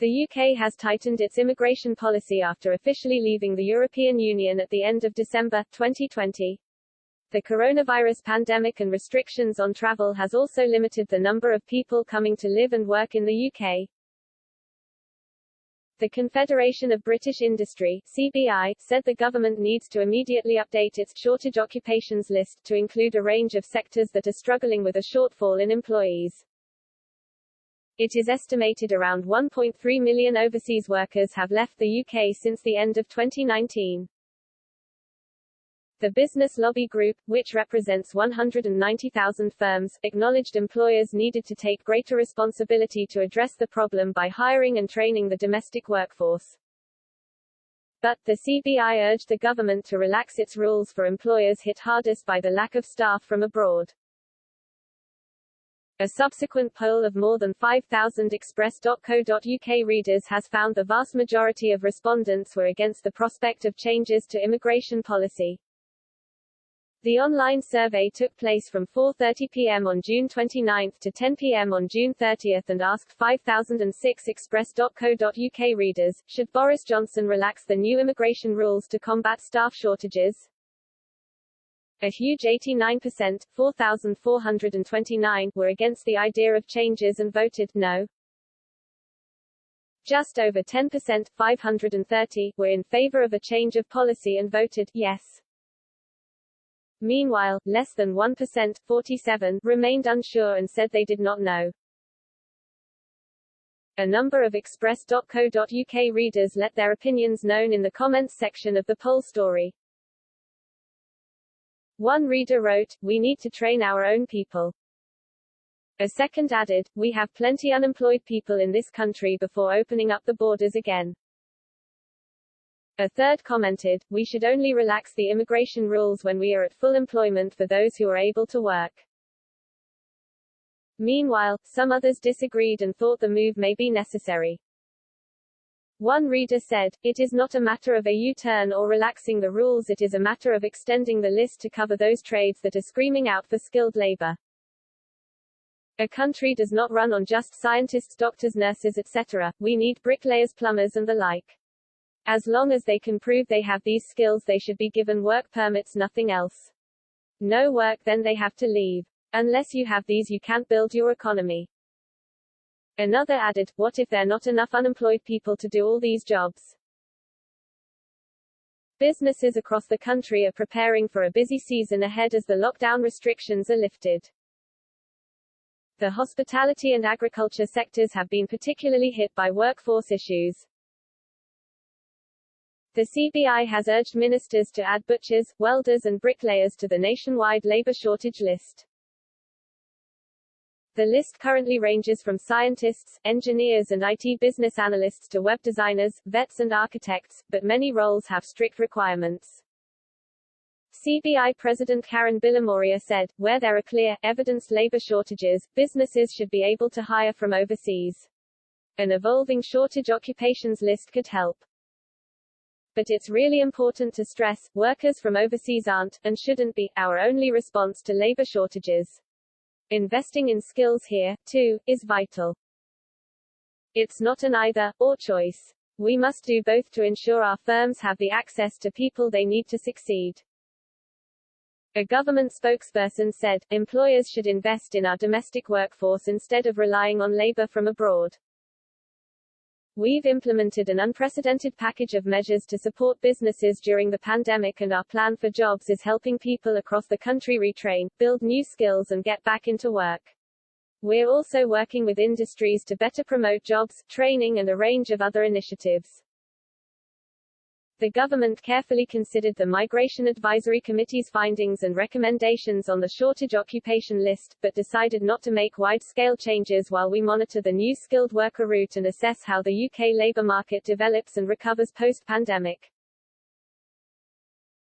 The UK has tightened its immigration policy after officially leaving the European Union at the end of December 2020. The coronavirus pandemic and restrictions on travel has also limited the number of people coming to live and work in the UK. The Confederation of British Industry (CBI) said the government needs to immediately update its shortage occupations list to include a range of sectors that are struggling with a shortfall in employees. It is estimated around 1.3 million overseas workers have left the UK since the end of 2019. The Business Lobby Group, which represents 190,000 firms, acknowledged employers needed to take greater responsibility to address the problem by hiring and training the domestic workforce. But, the CBI urged the government to relax its rules for employers hit hardest by the lack of staff from abroad. A subsequent poll of more than 5,000 express.co.uk readers has found the vast majority of respondents were against the prospect of changes to immigration policy. The online survey took place from 4:30 p.m. on June 29 to 10 p.m. on June 30 and asked 5,006 express.co.uk readers, should Boris Johnson relax the new immigration rules to combat staff shortages? A huge 89%, 4,429, were against the idea of changes and voted no. Just over 10%, 530, were in favor of a change of policy and voted yes. Meanwhile, less than 1%, 47, remained unsure and said they did not know. A number of express.co.uk readers let their opinions known in the comments section of the poll story. One reader wrote, "We need to train our own people." A second added, "We have plenty unemployed people in this country before opening up the borders again." A third commented, "We should only relax the immigration rules when we are at full employment for those who are able to work." Meanwhile, some others disagreed and thought the move may be necessary. One reader said, "It is not a matter of a U-turn or relaxing the rules, it is a matter of extending the list to cover those trades that are screaming out for skilled labor. A country does not run on just scientists, doctors, nurses, etc. We need bricklayers, plumbers and the like. As long as they can prove they have these skills, they should be given work permits, nothing else. No work, then they have to leave. Unless you have these, you can't build your economy." Another added, "What if there are not enough unemployed people to do all these jobs?" Businesses across the country are preparing for a busy season ahead as the lockdown restrictions are lifted. The hospitality and agriculture sectors have been particularly hit by workforce issues. The CBI has urged ministers to add butchers, welders and bricklayers to the nationwide labor shortage list. The list currently ranges from scientists, engineers and IT business analysts to web designers, vets and architects, but many roles have strict requirements. CBI President Karen Bilimoria said, "Where there are clear, evidenced labor shortages, businesses should be able to hire from overseas. An evolving shortage occupations list could help. But it's really important to stress, workers from overseas aren't, and shouldn't be, our only response to labor shortages. Investing in skills here, too, is vital. It's not an either-or choice. We must do both to ensure our firms have the access to people they need to succeed." A government spokesperson said, "Employers should invest in our domestic workforce instead of relying on labor from abroad. We've implemented an unprecedented package of measures to support businesses during the pandemic, and our plan for jobs is helping people across the country retrain, build new skills and get back into work. We're also working with industries to better promote jobs, training and a range of other initiatives." The government carefully considered the Migration Advisory Committee's findings and recommendations on the shortage occupation list, but decided not to make wide-scale changes while we monitor the new skilled worker route and assess how the UK labour market develops and recovers post-pandemic.